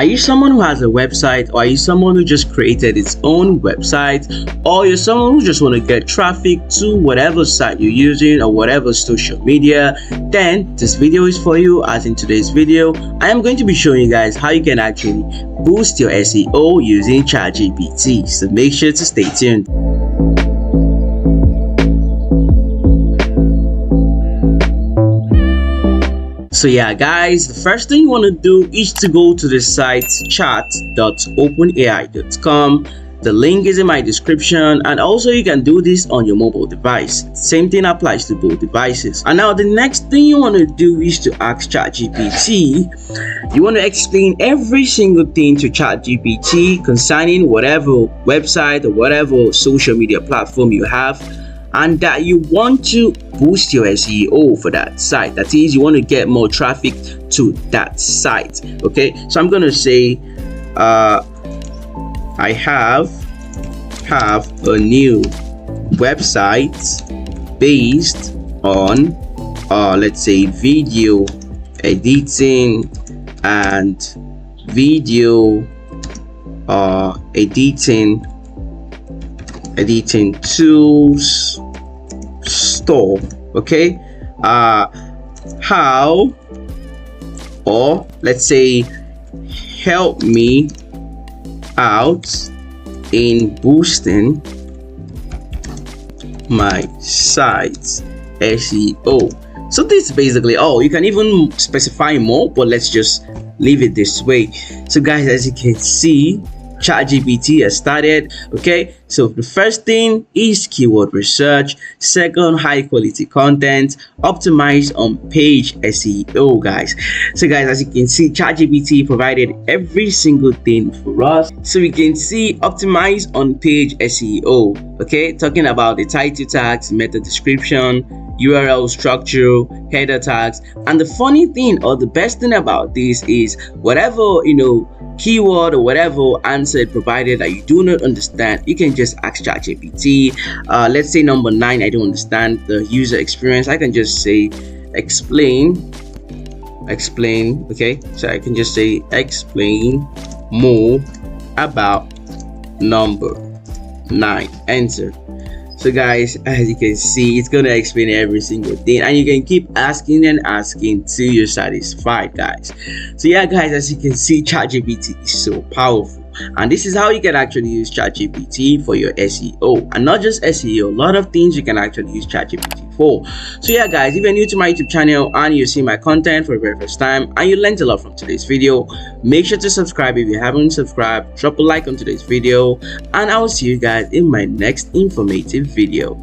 Are you someone who has a website, or are you someone who just created its own website, or you're someone who just want to get traffic to whatever site you're using or whatever social media? Then this video is for you, as in today's video I am going to be showing you guys how you can actually boost your SEO using Chatgpt. So make sure to stay tuned. So yeah guys, the first thing you want to do is to go to the site chat.openai.com. The link is in my description, and also you can do this on your mobile device. Same thing applies to both devices. And now the next thing you want to do is to ask ChatGPT. You want to explain every single thing to ChatGPT concerning whatever website or whatever social media platform you have, and that you want to boost your SEO for that site. That is, you want to get more traffic to that site. Okay, so I'm gonna say I have a new website based on let's say video editing and video editing tools store. Okay, how, or let's say help me out in boosting my site's SEO. So this is basically all. You can even specify more, but let's just leave it this way. So guys, as you can see, ChatGPT has started. Okay, so the first thing is keyword research. Second, high quality content, optimized on page SEO, guys. So guys, as you can see, ChatGPT provided every single thing for us. So we can see optimized on page SEO. Okay, talking about the title tags, meta description, URL structure, header tags. And the funny thing, or the best thing about this, is whatever keyword or whatever answer it provided that you do not understand, you can just ask ChatGPT. Let's say number 9, I don't understand the user experience. I can just say explain. Okay, so I can just say explain more about number 9. Enter. So guys, as you can see, it's gonna explain every single thing, and you can keep asking and asking till you're satisfied, guys. So yeah guys, as you can see, ChatGPT is so powerful, and this is how you can actually use ChatGPT for your SEO. And not just SEO, a lot of things you can actually use ChatGPT for. So yeah guys, if you're new to my YouTube channel and you see my content for the very first time and you learned a lot from today's video, make sure to subscribe if you haven't subscribed. Drop a like on today's video, and I will see you guys in my next informative video.